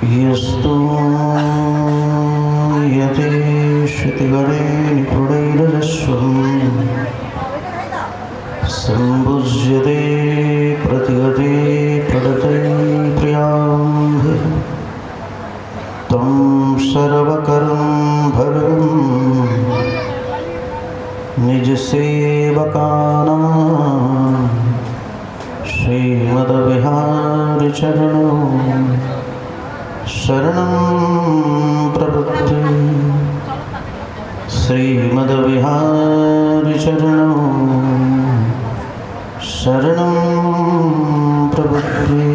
यस्तु यतेश्रुतिगणे निपुणैरजस्वं सम्भुज्यते प्रतिगते प्रदते प्रियाम्भे तं सर्वकरं भरं निजसेवकानां श्रीमद्विहारिचरणौ शरणं प्रपद्ये। श्रीमद्विहारिचरणौ शरणं प्रपद्ये।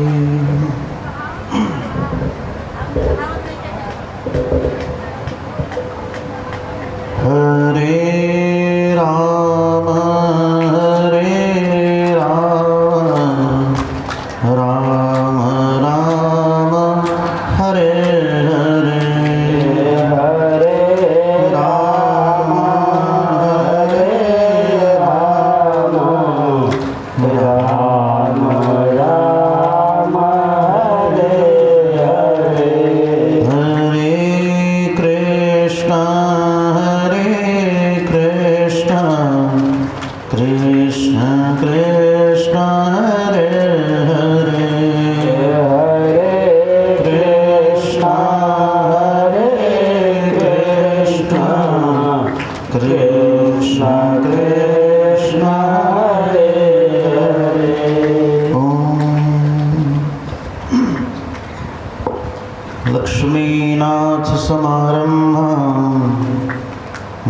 हरे राम हरे राम राम राम हरे हरे हरे राम हरे राम राम राम हरे हरे हरे कृष्ण कृष्ण कृष्ण हरे हरे हरे कृष्ण कृष्ण कृष्ण हरे हरे। ओम लक्ष्मीनाथ समारम्भां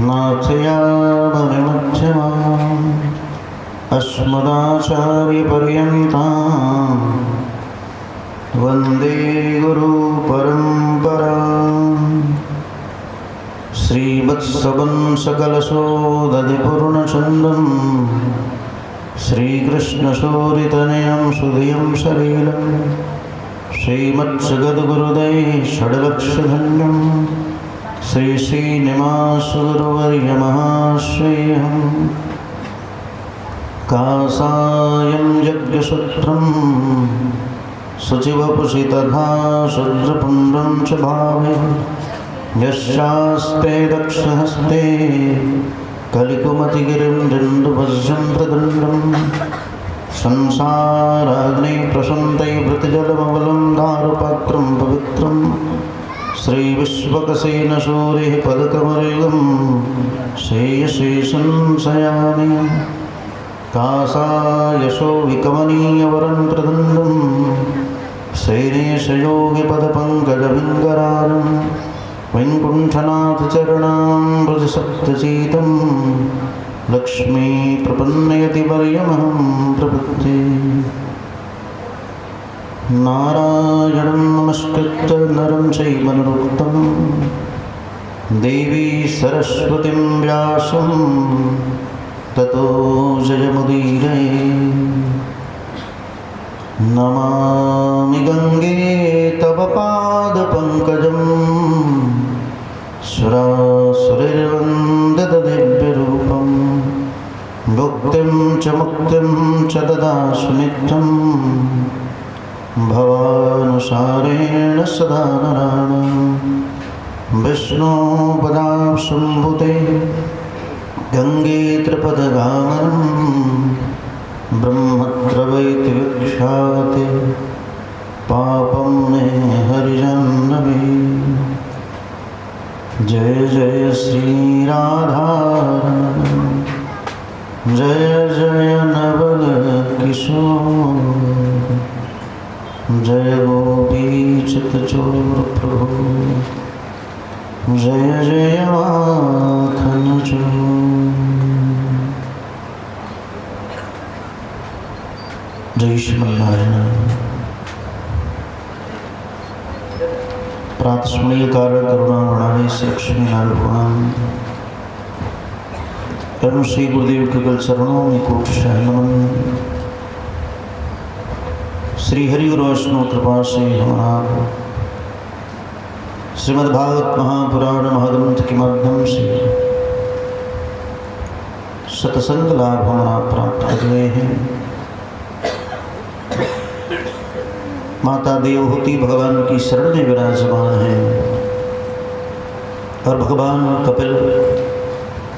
नाथयामनिमध्यमाम् अस्मदाचार्यपर्यन्तां वन्दे गुरुपरम्पराम्। श्रीवत्सवंशकलशोदधिपूर्णचन्दं श्रीकृष्णशोरितनयं सुधियं सलीलं श्रीमत्सगद्गुरुदैः षड्लक्षधन्यं श्री श्रीनिवासगुरुवर्यमहाश्रेयः। कासायं यज्ञसूत्रं शुचिवपुषि तथा शुद्रपुण्ड्रं च भावे यशास्ते दक्षहस्ते कलिकुमतिगिरिं दण्डुभज्यं प्रदण्डं संसाराग्ने प्रशन्तै वृतिजलमवलं दारुपात्रं पवित्रं श्रीविश्वकसेनशूरिः पदकमरेगं श्रेयशेषं शयामि। कासायशो विकमनीयवरं प्रदण्डं श्रीनेशयोगिपदपङ्कजविङ्गरारं वैकुण्ठनाथचरणाम्बुजसप्तचीतं लक्ष्मीप्रपन्नयति वर्यमहं प्रपद्ये। नारायणं नमस्कृत्य नरं चैव नरोत्तमं देवी सरस्वतीं व्यासं ततो जयमुदीरये। नमामि गंगे तव पादपङ्कजं सुरासुरैर्वन्दित दिव्यरूपं भुक्तिं च मुक्तिं च ददासि नित्यं भवानुसारेण सदा नराणां विष्णुपदाम्बुते गंगे त्रिपदगामनं ब्रह्मद्रवैति विख्याते पापं मे हरिजन्नवे। जय जय श्री राधा जय जय नवल किशोर जय गोपीचितचोर प्रभु जय जय माखन चोर। जय श्रीमन्नारायण। प्रातस्मरणीय कारण करुणा वृणावे श्री लक्ष्मी नारायण भगवान एवं श्री गुरुदेव के कल चरणों में कोटिशाह नमन। श्री हरि गुरु वैष्णव कृपा से हमारा श्रीमद्भागवत महापुराण महाग्रंथ के माध्यम से सत्संग लाभ हमारा प्राप्त कर रहे हैं। माता देवहूति भगवान की शरण में विराजमान है और भगवान कपिल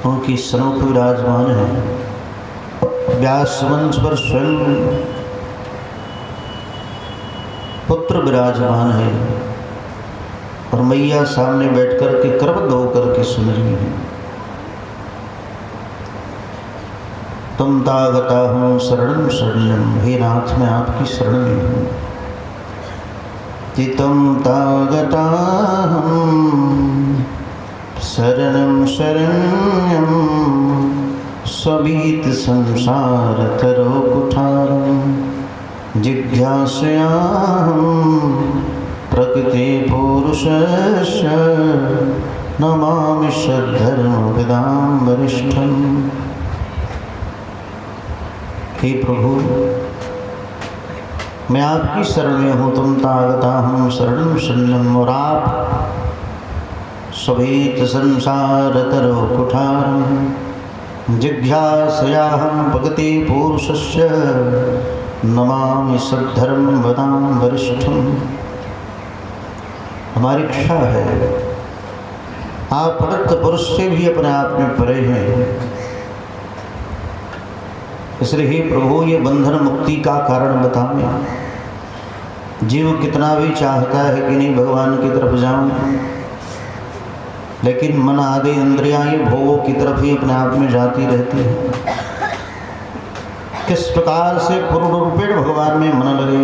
उनकी सन्मुख विराजमान है। व्यास मंच पर स्वयं पुत्र विराजमान है और मैया सामने बैठकर के करबद्ध होकर के सुन रही है। तुम तागता हूँ शरणम शरणम, हे नाथ मैं आपकी शरण में हूँ। तुम तागता हूँ शरणम शरण्यम, स्वभीत संसार तरो कुठारम, जिज्ञासयाहं प्रकृते पुरुषस्य, नमामि सद्धर्मविदां वरिष्ठम्। हे प्रभु, मैं आपकी शरण में हूँ। तुम तागताहं शरणं शरणं, और आप स्वभीत संसार तरो कुठारं, जिज्ञासयाहं प्रकृते पुरुषस्य, नमामि सद्धर्मवदां वरिष्ठम्। हमारी इच्छा है, आप प्रदत्त पुरुष से भी अपने आप में परे हैं, इसलिए हे प्रभु ये बंधन मुक्ति का कारण बताएं। जीव कितना भी चाहता है कि नहीं भगवान की तरफ जाऊं, लेकिन मन आदि इंद्रियां ये भोगों की तरफ ही अपने आप में जाती रहती है। किस प्रकार से पूर्ण रूपेण भगवान में मन लगे।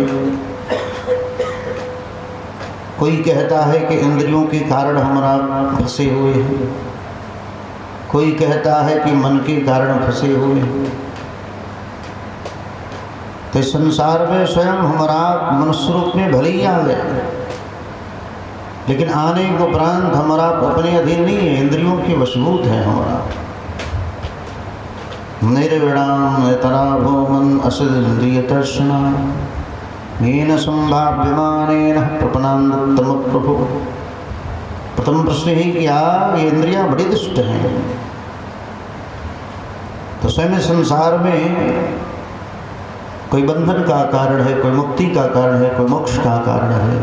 कोई कहता है कि इंद्रियों के कारण हमारा फंसे हुए हैं, कोई कहता है कि मन के कारण फंसे हुए हैं। तो संसार में स्वयं हमारा मनुष्य रूप में भले ही आ गया, लेकिन आने के उपरांत हमारा अपने अधीन नहीं है, इंद्रियों के वशीभूत है हमारा। निर्विणाम तराभो मन असदिन्द्रियतर्षणा, येन संभाव्यमानेन प्रपन्नान्तम प्रभु। प्रथम प्रश्न है कि ये इंद्रियां बड़ी दुष्ट हैं। तो स्वयं संसार में कोई बंधन का कारण है, कोई मुक्ति का कारण है, कोई मोक्ष का कारण है।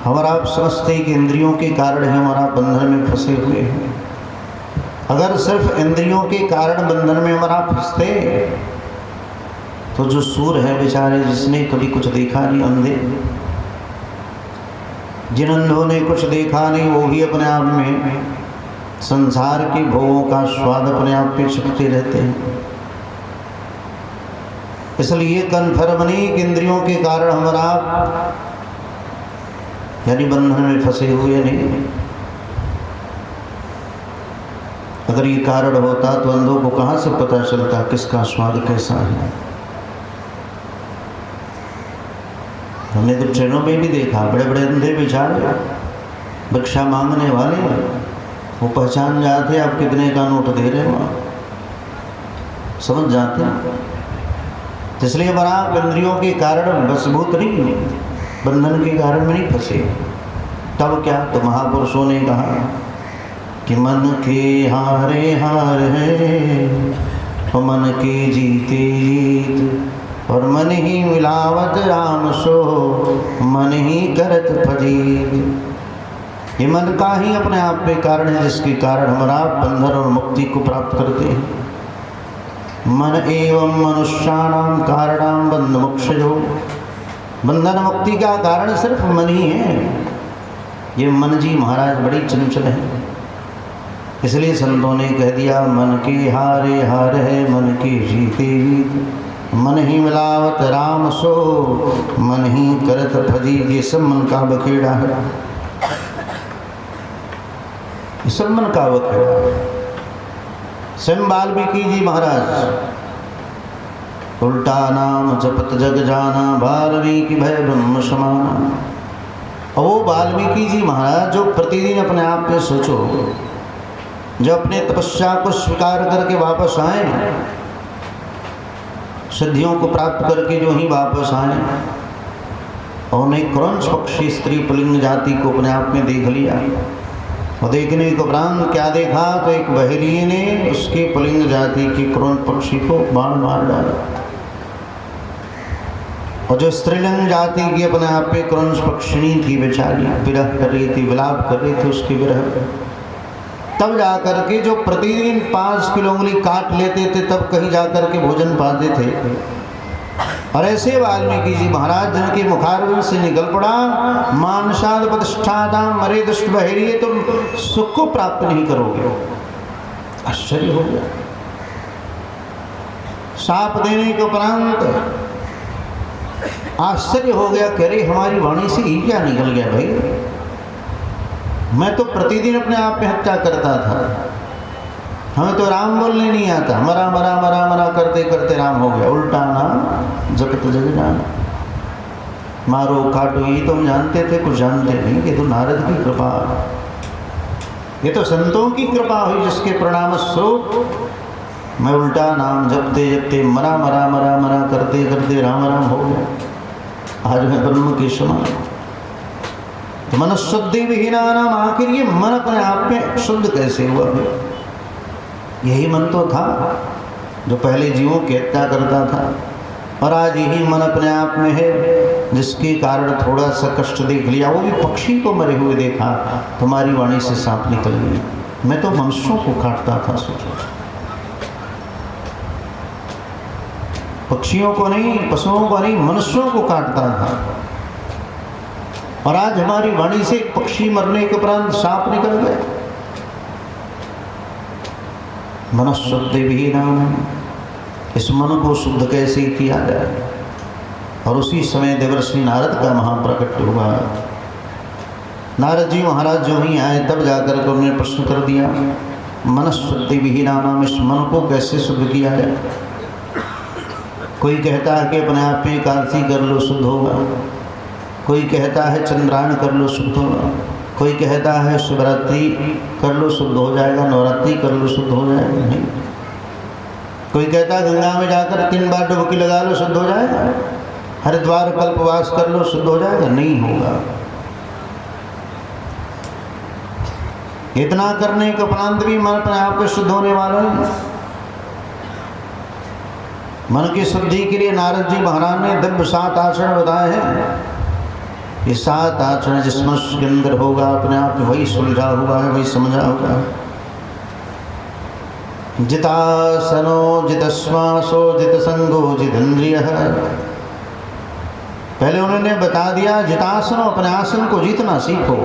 हमारा आप समझते कि इंद्रियों के कारण ही हमारा बंधन में फंसे हुए हैं। अगर सिर्फ इंद्रियों के कारण बंधन में हमारा फंसते तो जो सूर है बेचारे, जिसने कभी कुछ देखा नहीं, अंधे, जिन अंधों ने कुछ देखा नहीं, वो भी अपने आप में संसार के भोगों का स्वाद अपने आप पे चखते रहते हैं। इसलिए कन्फर्म नहीं कि इंद्रियों के कारण हमारा यानी बंधन में फंसे हुए नहीं। अगर ये कारण होता तो अंधों को कहाँ से पता चलता किसका स्वाद कैसा है। हमने तो ट्रेनों में भी देखा, बड़े बड़े अंधे बेचारे भिक्षा मांगने वाले, वो पहचान जाते आप कितने का नोट दे रहे हो, समझ जाते हैं। इसलिए हमारा इंद्रियों के कारण वशभूत नहीं, बंधन के कारण में नहीं फंसे। तब क्या, तो महापुरुषों ने कहा कि मन के हारे हार है, और मन के जीते जीत, और मन ही मिलावत राम सो, मन ही करत फजीत। ये मन का ही अपने आप में कारण है, जिसके कारण हमारा बंधन और मुक्ति को प्राप्त करते हैं। मन एवं मनुष्याणाम कारणाम बंध मोक्षयो, बंधन मुक्ति का कारण सिर्फ मन ही है। ये मन जी महाराज बड़ी चंचल है, इसलिए संतों ने कह दिया मन के हारे हार है, मन के जीते जीत, मन ही मिलावत राम सो, मन ही करत फजी। ये सब मन का बखेड़ा है, ये सब मन का बखेड़ा है। स्वयं वाल्मीकि जी महाराज उल्टा नाम जपत जग जाना, वाल्मीकि भय ब्रह्म समाना। और वो वाल्मीकि जी महाराज जो प्रतिदिन अपने आप पे सोचो, जो अपने तपस्या को स्वीकार करके वापस आए, सिद्धियों को प्राप्त करके जो ही वापस आए, और उन्हें क्रौंच पक्षी स्त्री पुलिंग जाति को अपने आप में देख लिया। और देखने के उपरांत क्या देखा, तो एक बहेलिये ने उसके पुलिंग जाति के क्रौंच पक्षी को बाण मार डाला। और जो स्त्रीलिंग जाति की अपने आप पे क्रंश पक्षिणी थी बेचारी, विरह कर रही थी, विलाप कर रही थी उसके विरह। तब जाकर के जो प्रतिदिन 5 किलो उंगली काट लेते थे तब कहीं जाकर के भोजन पाते थे। और ऐसे वाल्मीकि जी महाराज जिनके मुखारविंद से निकल पड़ा, मानसाद प्रतिष्ठाता मरे दुष्ट बहेरिए, तुम सुख को प्राप्त नहीं करोगे। आश्चर्य हो गया। शाप देने के उपरांत आश्चर्य हो गया, कह रहे हमारी वाणी से ही क्या निकल गया भाई, मैं तो प्रतिदिन अपने आप में हत्या करता था, हमें तो राम बोलने नहीं आता, मरा मरा मरा मरा करते करते राम हो गया। उल्टा नाम जगत जग जाना, मारो काटो ये तो हम जानते थे, कुछ जानते नहीं। ये तो नारद की कृपा, ये तो संतों की कृपा हुई जिसके परिणाम स्वरूप मैं उल्टा नाम जपते जपते मरा मरा मरा मरा करते करते राम राम हो गया। आज मैं ब्रह्म के समान। तो मन शुद्धि विहीना नाम, आखिर ये मन अपने आप में शुद्ध कैसे हुआ है? यही मन तो था जो पहले जीवों की हत्या करता था, और आज यही मन अपने आप में है जिसके कारण थोड़ा सा कष्ट देख लिया, वो भी पक्षी को मरे हुए देखा, तुम्हारी वाणी से सांप निकल गई। मैं तो मनुष्यों को काटता था, सोचो, पक्षियों को नहीं, पशुओं को नहीं, मनुष्यों को काटता था। और आज हमारी वाणी से एक पक्षी मरने के उपरांत सांप निकल गए। मन शुद्ध भी नाम, इस मन को शुद्ध कैसे किया जाए? और उसी समय देवर्षि नारद का महाप्रकट हुआ। नारद जी महाराज जो ही आए तब जाकर के उन्होंने प्रश्न कर दिया, मन शुद्धि विहीना नाम, इस मन को कैसे शुद्ध किया जाए? कोई कहता है कि अपने आप में एकादशी कर लो शुद्ध होगा, कोई कहता है चंद्रायण कर लो शुद्ध होगा, कोई कहता है शिवरात्रि कर लो शुद्ध हो जाएगा, नवरात्रि कर लो शुद्ध हो जाएगा। नहीं, कोई कहता है गंगा में जाकर 3 बार डुबकी लगा लो शुद्ध हो जाएगा, हरिद्वार कल्पवास कर लो शुद्ध हो जाएगा। नहीं होगा। इतना करने के उपरांत भी मन अपने आप को शुद्ध होने वाला है। मन की शुद्धि के लिए नारद जी महाराज ने दिव्य 7 आचरण बताए हैं। ये 7 आचरण जिस मनुष्य के अंदर होगा अपने आप में वही सुलझा हुआ है, वही समझा हुआ है। जितासनो जितश्वासो जितसंगो जितेंद्रिय। पहले उन्होंने बता दिया जितासनो, अपने आसन को जीतना सीखो।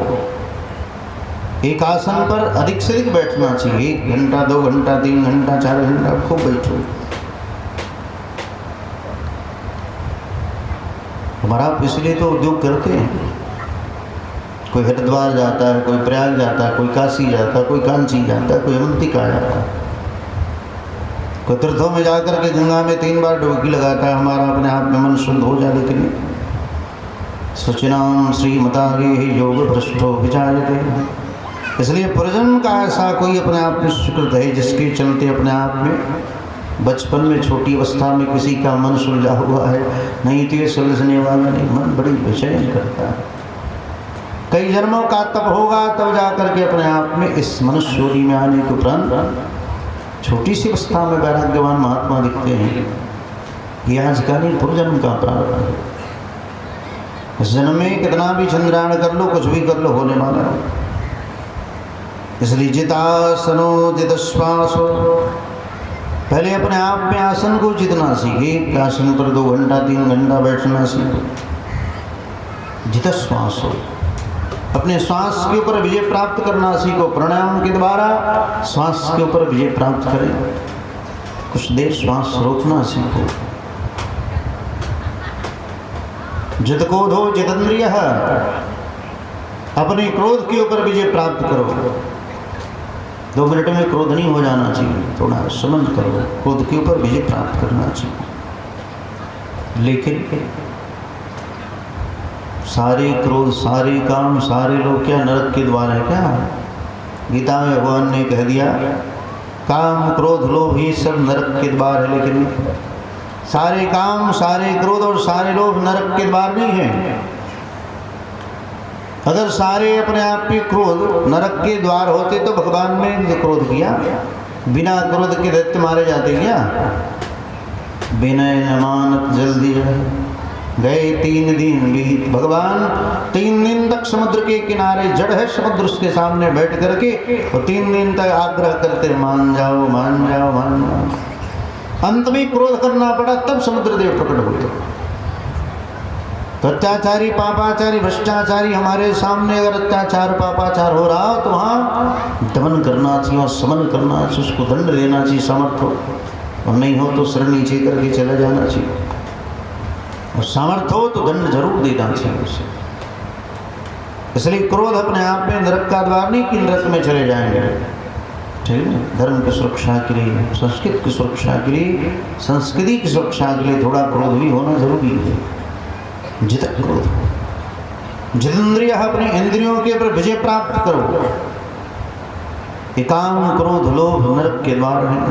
एक आसन पर अधिक से अधिक बैठना चाहिए, 1 घंटा 2 घंटा 3 घंटा 4 घंटा खूब बैठो। हमारा इसलिए तो उद्योग करते हैं, कोई हरिद्वार जाता है, कोई प्रयाग जाता है, कोई काशी जाता है, कोई कांची जाता है, कोई अवंतिका जाता है, कोई तीर्थों में जाकर के गंगा में 3 बार डुबकी लगाता है। हमारा अपने आप में मन शुद्ध हो जाए, लेकिन सुचिनाम श्रीमतागे योग भ्रष्टो विचार्यते। इसलिए पुरजन्म का ऐसा कोई अपने आप में सुकृत है जिसके चलते अपने आप में बचपन में छोटी अवस्था में किसी का मन सुलझा हुआ है, नहीं तो ये सुलझने वाला नहीं, मन बड़ी बेचैन करता है। कई जन्मों का तप होगा तब जाकर के अपने आप में इस मनुष्य योनि में आने के उपरांत छोटी सी अवस्था में वैराग्यवान महात्मा दिखते हैं। ये आज का नहीं, पूर्वजन्म का प्रारंभ है। इस जन्म में कितना भी चंद्रायण कर लो, कुछ भी कर लो, होने वाला है। इसलिए जितासनो जितश्वासो, पहले अपने आप में आसन को जितना सीखे। एक आसन पर 2 घंटा 3 घंटा बैठना सीखो। जितश्वास हो, अपने श्वास के ऊपर विजय प्राप्त करना सीखो। प्राणायाम के द्वारा श्वास के ऊपर विजय प्राप्त करें। कुछ देर श्वास रोकना सीखो। जित क्रोधो जितेंद्रिय, अपने क्रोध के ऊपर विजय प्राप्त करो। 2 मिनट में क्रोध नहीं हो जाना चाहिए, थोड़ा समझ करो, क्रोध के ऊपर विजय प्राप्त करना चाहिए। लेकिन सारे क्रोध, सारे काम, सारे लोग क्या नरक के द्वार है क्या? गीता में भगवान ने कह दिया काम क्रोध लोभ ये सब नरक के द्वार है, लेकिन सारे काम, सारे क्रोध और सारे लोभ नरक के द्वार नहीं है। अगर सारे अपने आप में क्रोध नरक के द्वार होते तो भगवान ने क्रोध किया, बिना क्रोध के दैत्य मारे जाते क्या? विनय न मानत जल्दी है, गए 3 दिन बीत, भगवान 3 दिन तक समुद्र के किनारे, जड़ है समुद्र उसके सामने बैठ करके, और 3 दिन तक आग्रह करते मान जाओ मान जाओ मान जाओ। अंत में क्रोध करना पड़ा, तब समुद्र देव प्रकट होते। तो अत्याचारी पापाचारी भ्रष्टाचारी हमारे सामने अगर अत्याचार पापाचार हो रहा हो तो वहाँ दमन करना चाहिए और समन करना चाहिए, उसको दंड देना चाहिए सामर्थ्य हो, और नहीं हो तो सिर नीचे करके चला जाना चाहिए, और सामर्थ्य हो तो दंड जरूर देना चाहिए उसे। इसलिए क्रोध अपने आप में नरक का द्वार नहीं कि नरक में चले जाएंगे, ठीक है। धर्म की सुरक्षा के लिए, संस्कृति की सुरक्षा के लिए, संस्कृति की सुरक्षा के लिए थोड़ा क्रोध भी होना जरूरी है। जितना क्रोध, जितेंद्रिय अपनी इंद्रियों के ऊपर विजय प्राप्त करो। काम क्रोध लोभ नरक के द्वार हैं।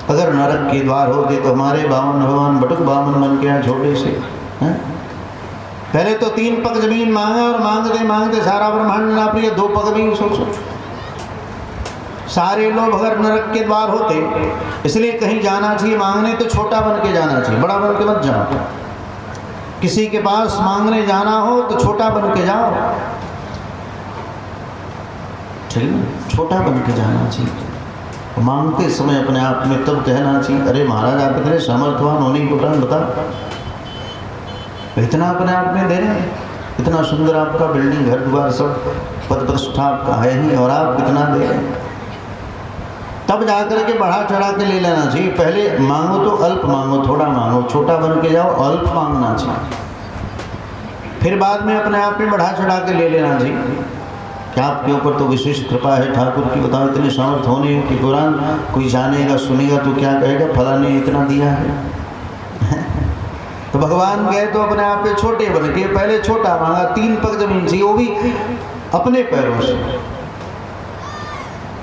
अगर नरक के द्वार होते तो हमारे बावन भगवान बटुक बावन बन के छोटे से हैं? पहले तो 3 पग जमीन मांगा, और मांगते मांगते सारा ब्रह्मांड नाप लिया, 2 पग भी सोचो। सारे लोग अगर नरक के द्वार होते, इसलिए कहीं जाना चाहिए मांगने तो छोटा बन के जाना चाहिए, बड़ा बन के मत जाओ। किसी के पास मांगने जाना हो तो छोटा बन के जाओ, ठीक है, छोटा बन के जाना चाहिए। मांगते समय अपने आप में तब कहना चाहिए, अरे महाराज आप इतने सामर्थ्यवान होने के कारण बता, इतना अपने आप में दे रहे हैं, इतना सुंदर आपका बिल्डिंग घर द्वार सब पद प्रतिष्ठा आपका है ही, और आप कितना दे रहे हैं। तब जाकर के बढ़ा चढ़ा के ले लेना चाहिए। पहले मांगो तो अल्प मांगो, थोड़ा मांगो, छोटा बन के जाओ, अल्प मांगना चाहिए। फिर बाद में अपने आप में बढ़ा चढ़ा के ले लेना चाहिए। क्या आपके ऊपर तो विशेष कृपा है ठाकुर की, बताओ इतने सामर्थ्य होने की पुराण कोई जानेगा सुनेगा तो क्या कहेगा, फला ने इतना दिया है। तो भगवान गए तो अपने आप पे छोटे बन के, पहले छोटा मांगा, 3 पग जमीन चाहिए, वो भी अपने पैरों से।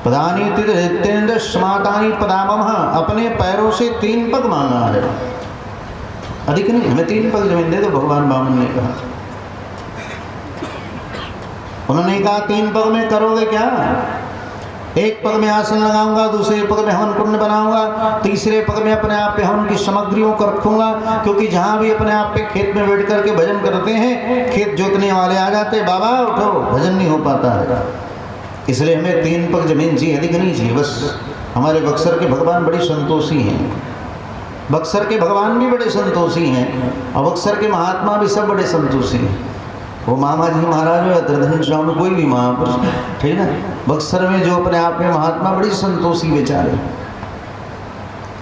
पदानी तितेन्द्र समातानी पदामह, अपने पैरों से 3 पग मांगा है, अधिक नहीं, हमें 3 पग जमीन दे दो, भगवान बामन ने कहा। उन्होंने कहा 3 पग में करोगे क्या? 1 पग में आसन लगाऊंगा, दूसरे पग में हवन कुंड बनाऊंगा, तीसरे पग में अपने आप पे हवन की सामग्रियों को रखूंगा, क्योंकि जहां भी अपने आप पे खेत में बैठ करके भजन करते हैं, खेत जोतने वाले आ जाते, बाबा उठो, भजन नहीं हो पाता है। इसलिए हमें 3 पग जमीन चाहिए, अधिक नहीं चाहिए। बस हमारे बक्सर के भगवान बड़ी संतोषी हैं, बक्सर के भगवान भी बड़े संतोषी हैं, और बक्सर के महात्मा भी सब बड़े संतोषी हैं। वो मामा जी महाराज हो, त्रिधन स्वामी, कोई भी महापुरुष, ठीक है, बक्सर में जो अपने आप में महात्मा बड़ी संतोषी बेचारे,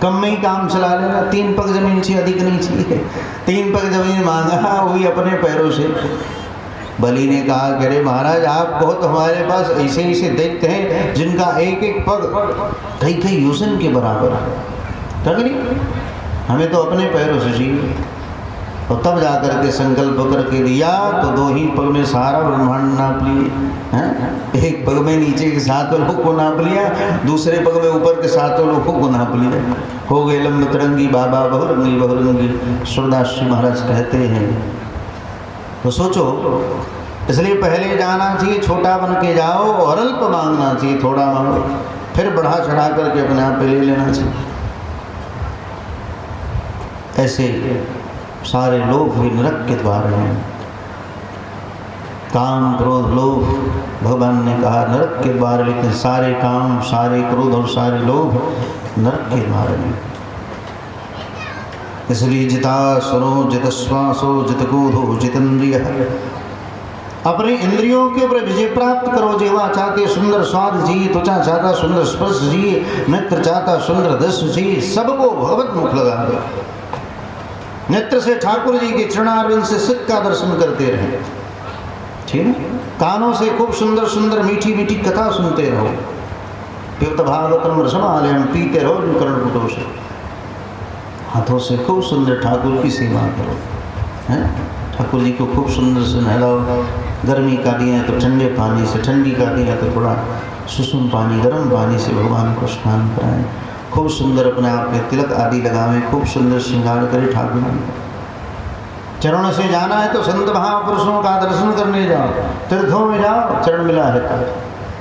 कम में ही काम चला लेना। 3 पग जमीन चाहिए, अधिक नहीं चाहिए। 3 पग जमीन मांगा, वो भी अपने पैरों से। बलि ने कहा कि अरे महाराज आप बहुत हमारे पास ऐसे ऐसे देखते हैं जिनका एक एक पग कई कई योजन के बराबर है, हमें तो अपने पैरों से चाहिए। और तब जाकर के संकल्प करके दिया तो 2 ही पग में सारा ब्रह्मांड नाप लिए हैं। 1 पग में नीचे के 7 लोग को नाप लिया, दूसरे पग में ऊपर के 7 लोगों को नाप लिया। हो गए लंब तरंगी बाबा बहुरंगी बहुरंगी, सूरदास जी महाराज कहते हैं। तो सोचो, इसलिए पहले जाना चाहिए, छोटा बन के जाओ, और अल्प मांगना चाहिए, थोड़ा मांगो, फिर बढ़ा चढ़ा करके अपने आप पे ले लेना चाहिए। ऐसे सारे लोग भी नरक के द्वार हैं। काम क्रोध लोभ, भगवान ने कहा नरक के द्वार, लेकिन सारे काम सारे क्रोध और सारे लोभ नरक के द्वार हैं। इसलिए जितासुरो जितश्वासो जितक्रोधो जितेन्द्रिय, अपने इंद्रियों के ऊपर विजय प्राप्त करो। जिह्वा चाहते सुंदर स्वाद जी, त्वचा चाहता सुंदर स्पर्श जी, नेत्र चाहता सुंदर दृश्य जी, सबको भगवत मुख लगा दो। नेत्र से ठाकुर जी के चरणारविंद से सिद्ध का दर्शन करते रहे, ठीक है। कानों से खूब सुंदर सुंदर मीठी मीठी कथा सुनते रहो। पिबत भागवतम रसमालयम, पीते रहो कर्णपुटों से। हाथों से खूब सुंदर ठाकुर की सेवा करो, हैं। ठाकुर जी को खूब सुंदर से नहलाओ। गर्मी का दिया है तो ठंडे पानी से, ठंडी का दिया है तो थोड़ा सुसुम पानी गर्म पानी से भगवान को स्नान कराएं। खूब सुंदर अपने आप में तिलक आदि लगावें, खूब सुंदर श्रृंगार करें ठाकुर। चरणों से जाना है तो संत महापुरुषों का दर्शन करने जाओ, तीर्थों में जाओ, चरण मिला है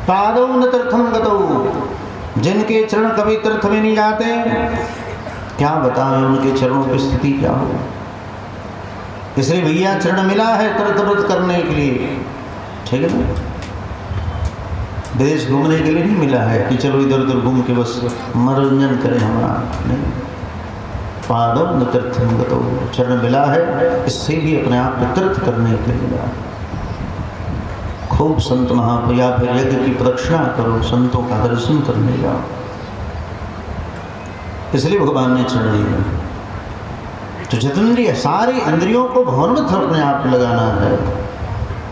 पादौ न तीर्थम गतौ, जिनके चरण कभी तीर्थ में नहीं जाते, क्या बताएं उनके चरणों की स्थिति क्या हो। इसलिए भैया चरण मिला है तीर्थ व्रत करने के लिए, ठीक है ना। देश घूमने के लिए नहीं मिला है कि चलो इधर उधर घूम के बस मनोरंजन करें हमारा, नहीं। पादम न तीर्थम गतो, चरण मिला है, इससे भी अपने आप को तीर्थ करने के लिए मिला। खूब संत महापुया फिर यज्ञ की प्रदक्षिणा करो, संतों का दर्शन करने जाओ, इसलिए भगवान ने चरण लिया। तो जितेंद्रिय सारी इंद्रियों को भवनमत अपने आप लगाना है।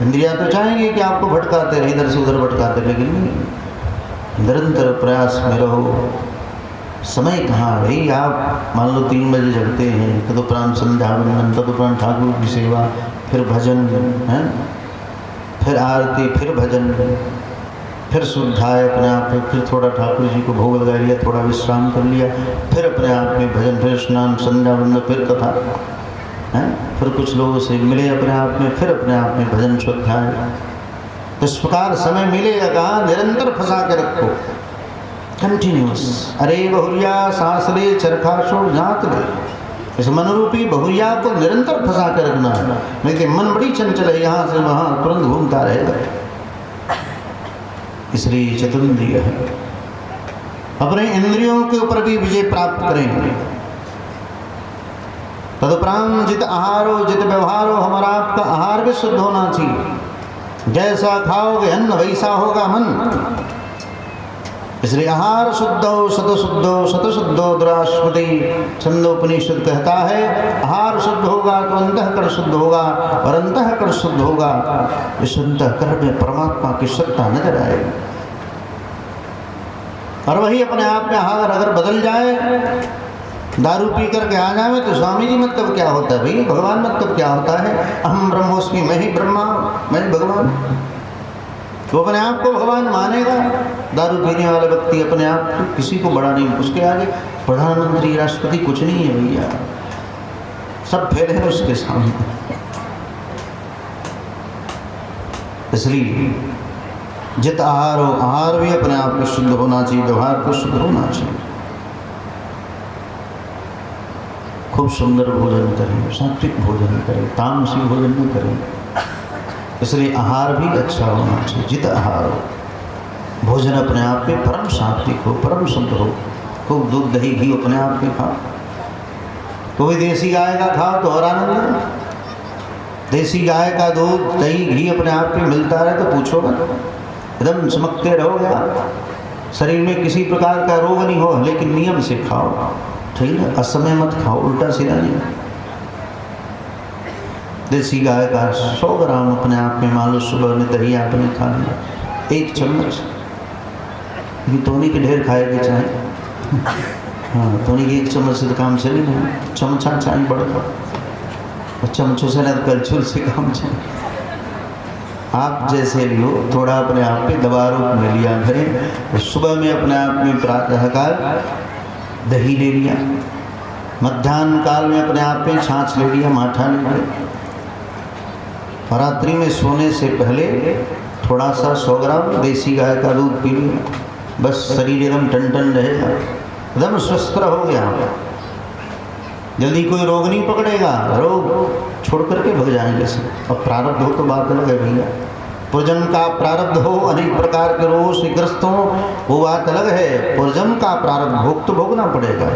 इंद्रिया तो चाहेंगे कि आपको भटकाते रहे, इधर से उधर भटकाते, लेकिन नहीं, निरंतर प्रयास में रहो। समय कहाँ भाई, आप मान लो 3 बजे जगते हैं, तदुपरांत संध्या वंदन, तदुपरांत ठाकुर की सेवा, फिर भजन है, फिर आरती, फिर भजन, फिर शुद्धाय अपने आप में, फिर थोड़ा ठाकुर जी को भोग लगा लिया, थोड़ा विश्राम कर लिया, फिर अपने आप में भजन, फिर स्नान, संध्या वंदन, फिर कथा है, फिर कुछ लोगों से मिले अपने आप में, फिर अपने आप में भजन शुद्धाय। तो इस प्रकार समय मिलेगा कहाँ, निरंतर फंसा के रखो, कंटिन्यूस। अरे बहुरिया सासरे चरखाशो जात ले, इस मनरूपी बहुरिया को निरंतर फंसा के रखना है, नहीं तो मन बड़ी चंचल है, यहाँ से वहाँ तुरंत घूमता रहेगा। इसलिए चतुर्ंद्रिय है, अपने इंद्रियों के ऊपर भी विजय प्राप्त करेंगे। तदुपरांत जित आहारो जित व्यवहारो, हमारा आपका आहार भी शुद्ध होना चाहिए, जैसा खाओगे अन्न वैसा होगा मन। इसलिए आहार शुद्ध हो शतशुद्धो दुराश्मति, छंदोपनिषद कहता है आहार शुद्ध होगा तो अंतःकरण शुद्ध होगा, और अंतःकरण शुद्ध होगा इस अंतःकरण में परमात्मा की सत्ता नजर आएगी। और वही अपने आप में आहार अगर बदल जाए, दारू पी करके आ जाए तो स्वामी जी मतलब क्या होता है भाई, भगवान मतलब क्या होता है, अहम ब्रह्मोस्मि, मैं ही ब्रह्मा, मैं भगवान। वो अपने आप को भगवान मानेगा। दारू पीने वाला व्यक्ति अपने आप को किसी को बड़ा नहीं, उसके आगे प्रधानमंत्री राष्ट्रपति कुछ नहीं है भैया, सब फेल है उसके सामने। इसलिए जित आहार हो, आहार भी अपने आप में शुद्ध होना चाहिए, व्यवहार को शुद्ध होना चाहिए। खूब सुंदर भोजन करें, सात्विक भोजन करें, तामसी भोजन नहीं करें। इसलिए आहार भी अच्छा होना चाहिए, जित आहार हो, भोजन अपने आप में परम सात्विक हो, परम शुद्ध हो। खूब दूध दही घी अपने आप में खाओ, कोई देसी गाय का खाओ तो और आनंद। देसी गाय का दूध दही घी अपने आप में मिलता रहे तो पूछो मत, एकदम चमकते रहोगे आप, शरीर में किसी प्रकार का रोग नहीं हो, लेकिन नियम से खाओ, ठीक है, असमय मत खाओ, उल्टा सीधा नहीं। देसी गाय का 100 ग्राम अपने आप में मान लो, सुबह में दही आपने खा लिया 1 चम्मच, तोनी के ढेर खाएगी चाहे, हाँ तोनी के 1 चम्मच से तो काम चले नहीं, चमचा चाहे बड़ा, और चमचों से न कलछुल से काम चले। आप जैसे भी हो, थोड़ा अपने आप पे दवा रूप में लिया करें। तो सुबह में अपने आप में प्रातःकाल दही ले लिया, मध्याह्न काल में अपने आप में छाछ ले लिया, माठा ले लिया, और रात्रि में सोने से पहले थोड़ा सा 100 ग्राम देसी गाय का दूध पी लिया। बस शरीर एकदम टन रहेगा, एकदम स्वस्थ हो गया, जल्दी कोई रोग नहीं पकड़ेगा, रोग छोड़ करके भग जाएंगे सब। और प्रारब्ध हो तो बात अलग है भैया, पूर्वजन्म का प्रारब्ध हो, अनेक प्रकार के रोगों से ग्रस्त हो, वो बात अलग है। पूर्वजन्म का प्रारब्ध भोग तो भोगना पड़ेगा,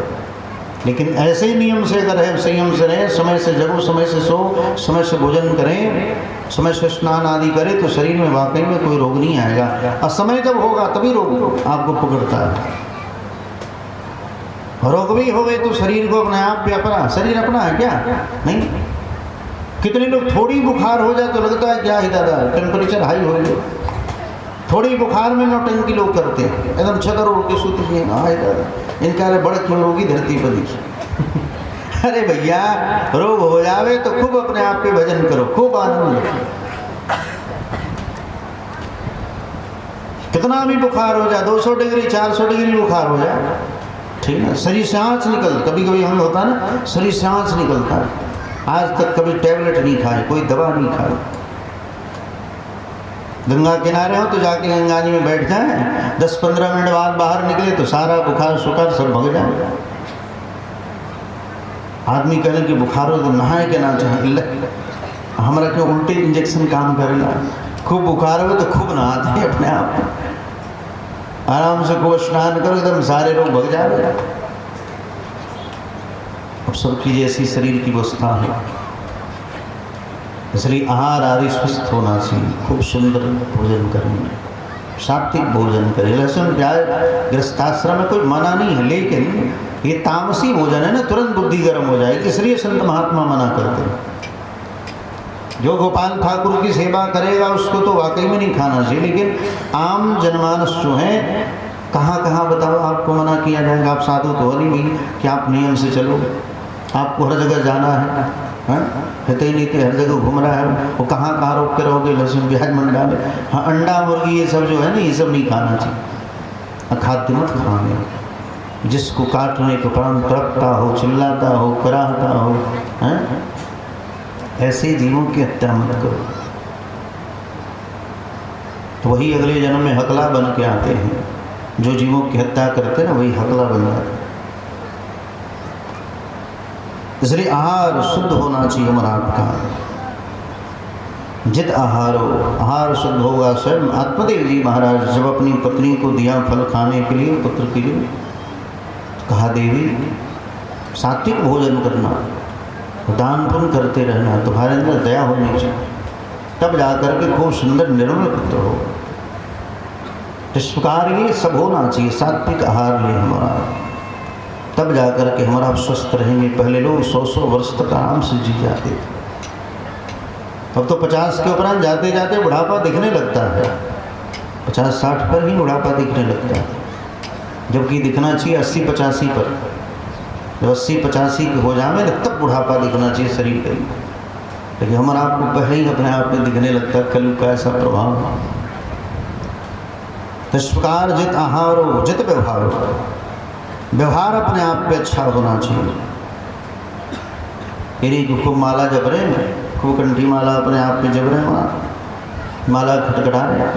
लेकिन ऐसे ही नियम से अगर है, संयम से रहें, समय से जगो, समय से सो, समय से भोजन करें, समय से स्नान आदि करें, तो शरीर में वाकई में कोई रोग नहीं आएगा। और समय जब होगा तभी रोग आपको पकड़ता है। रोग भी हो गए तो शरीर को अपने आप पे अपना, शरीर अपना है क्या? नहीं। कितने लोग थोड़ी बुखार हो जाए तो लगता है क्या ही दादा टेम्परेचर हाई हो गया, थोड़ी बुखार में नौटंकी लोग करते हैं, एकदम छतर उड़ के सूत हैं, हाँ दादा इनका बड़ क्यों रोगी धरती पर दिखी। अरे भैया रोग हो जावे तो खूब अपने आप पे भजन करो, खूब आनंद लो। कितना भी बुखार हो जाए, 200 डिग्री 400 डिग्री बुखार हो जाए, ठीक है, शरीर से आँच निकल, कभी कभी हमें होता है ना, शरीर से आँच निकलता है। आज तक कभी टैबलेट नहीं खाए, कोई दवा नहीं खाई। गंगा किनारे हो तो जाके गंगा जी में बैठ जाए, 10-15 मिनट बाद बाहर निकले तो सारा बुखार शुकार सब भग जाए। आदमी कहने कि बुखार हो तो नहाए के ना चाहे, हमारा क्यों उल्टे इंजेक्शन काम करेगा। खूब बुखार हो तो खूब नहाते हैं अपने आप, आराम से खूब स्नान करो, एकदम सारे रोग भग जाए। अब सबकी जैसी शरीर की अवस्था है, इसलिए आहार आदि स्वस्थ होना चाहिए। खूब सुंदर भोजन करेंगे, सात्विक भोजन करें। लहसुन प्याज गृहस्थाश्रम में कोई मना नहीं है, लेकिन ये तामसी भोजन है ना, तुरंत बुद्धि गर्म हो जाएगी, इसलिए संत महात्मा मना करते हैं। जो गोपाल ठाकुर की सेवा करेगा उसको तो वाकई में नहीं खाना चाहिए, लेकिन आम जनमानस जो है कहाँ कहाँ बताओ आपको मना किया जाएगा। आप साधु तो हो नहीं भाई कि आप नियम से चलो, आपको हर जगह जाना है, हिते ही नीते हर जगह घूम रहा है, वो कहाँ कहाँ रोक के रहोगे। लहसुन प्याज मंडा में, हाँ अंडा मुर्गी ये सब जो है ना, ये सब नहीं खाना चाहिए। अखाद्य मत खाने, जिसको काटने के प्राण तड़पता हो, चिल्लाता हो, कराहता हो, हैं ऐसे जीवों की हत्या मत करो, तो वही अगले जन्म में हकला बन के आते हैं। जो जीवों की हत्या करते हैं ना, वही हकला बन जाते हैं। इसलिए आहार शुद्ध होना चाहिए हमारा आपका। जित आहार हो, आहार शुद्ध होगा। स्वयं आत्मदेव जी महाराज जब अपनी पत्नी को दिया फल खाने के लिए, पुत्र के लिए, कहा देवी सात्विक भोजन करना, दान पुण्य करते रहना, तुम्हारे अंदर दया होनी चाहिए, तब जाकर के खूब सुंदर निर्मल पुत्र हो। इस प्रकार ये सब होना चाहिए। सात्विक आहार ले हमारा, तब जाकर के हमारा स्वस्थ रहेंगे। पहले लोग 100-100 वर्ष तक आराम से जी जाते थे, अब तो 50 के उपरांत जाते जाते बुढ़ापा दिखने लगता है। 50-60 पर ही बुढ़ापा दिखने लगता है, जबकि दिखना चाहिए 80-85 पर। जब 80-85 के हो जाए ना, तब बुढ़ापा दिखना चाहिए शरीर का। लेकिन हमारा आपको पहले ही अपने आप में दिखने लगता है, कलयुग का ऐसा प्रभाव। इस प्रकार जित आहार हो, जित व्यवहार हो, व्यवहार अपने आप पे अच्छा होना चाहिए। यदि खूब माला जप रहे हैं, खूब कंठी माला अपने आप में जप रहे हैं, माला खटखटा रहे हैं,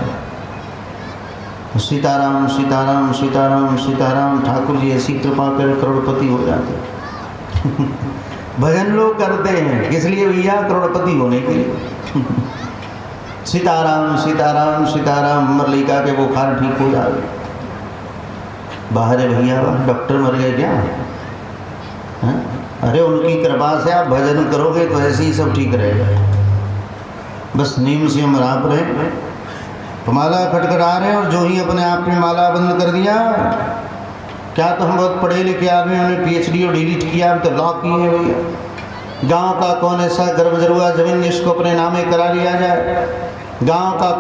सीताराम सीताराम सीताराम सीताराम, ठाकुर जी ऐसी कृपा कर करोड़पति हो जाते। भजन लोग करते हैं इसलिए भैया करोड़पति होने के लिए। सीताराम सीताराम सीताराम, मल्लिका के बुखार ठीक हो जाए। बाहर है भैया, डॉक्टर मर गए क्या? है? अरे उनकी कृपा से आप भजन करोगे तो ऐसे ही सब ठीक रहेगा। बस नीम से हम राप रहे, तो माला खटखटा रहे हैं, और जो ही अपने आप में माला बंद कर दिया, क्या तो हम बहुत पढ़े लिखे आदमी, हमने PhD और डिलीट किया, हम तो लॉ किए भैया। गांव का कौन ऐसा गर्भजरुआ जमीन जिसको अपने नामे करा लिया जाए? गांव का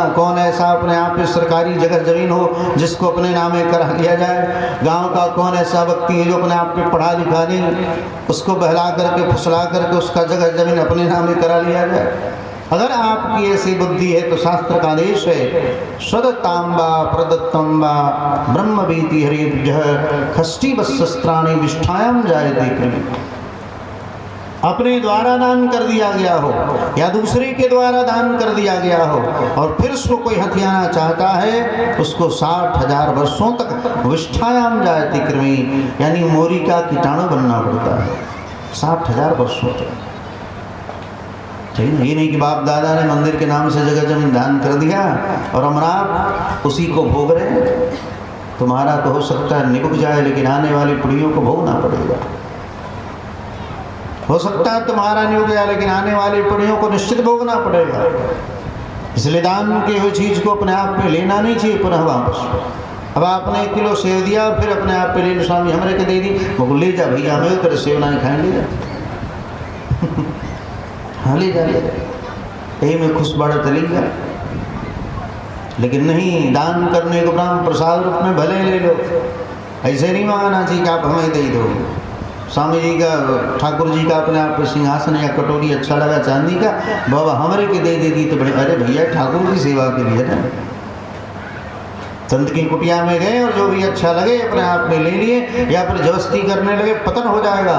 कौन ऐसा अपने आप में सरकारी जगह जमीन हो जिसको अपने नामे करा दिया जाए? गांव का कौन ऐसा व्यक्ति है जो अपने आप में पढ़ा लिखा नहीं, उसको बहला करके फुसला करके उसका जगह जमीन अपने नामे करा लिया जाए? अगर आपकी ऐसी बुद्धि है तो शास्त्र का आदेश है, स्वदत्तांबा प्रदत्तंबा ब्रह्मवीति हरिभ्यः खष्टी वस्त्राणि विष्ठायाम जायते कृमि। अपने द्वारा दान कर दिया गया हो या दूसरे के द्वारा दान कर दिया गया हो, और फिर उसको कोई हथियाना चाहता है, उसको 60,000 वर्षों तक विष्ठायाम जायते कृमि, यानी मोरी का कीटाणु बनना पड़ता है 60,000 वर्षों तक। ठीक है, ये नहीं कि बाप दादा ने मंदिर के नाम से जगह जमीन दान कर दिया और हम आप उसी को भोग रहे हैं। तुम्हारा तो हो सकता है निभुक जाए, लेकिन आने वाली पीढ़ियों को भोगना पड़ेगा। हो सकता है तुम्हारा नहीं हो गया, लेकिन आने वाली पीढ़ियों को निश्चित भोगना पड़ेगा। इसलिए दान की हुई चीज़ को अपने आप में लेना नहीं चाहिए पुनः वापस। अब आपने 1 किलो सेव दिया और फिर अपने आप पे ले लो, स्वामी हमरे के दे दी, वो ले जा भैया, हमें कर सेव नहीं खाएंगे जा। हाँ ले जा, यही में खुश बाड़ा चली जा, लेकिन नहीं, दान करने को ब्राह्मण प्रसाद रूप में भले ले लो, ऐसे नहीं मांगना चाहिए कि आप हमें दे दो। स्वामी जी का, ठाकुर जी का अपने आप सिंहासन या कटोरी अच्छा लगा चांदी का, बाबा हमरे के दे देती तो बड़े, अरे भैया ठाकुर की सेवा के लिए ना। संत की कुटिया में गए और जो भी अच्छा लगे अपने आप में ले लिए, या फिर जबरदस्ती करने लगे, पतन हो जाएगा।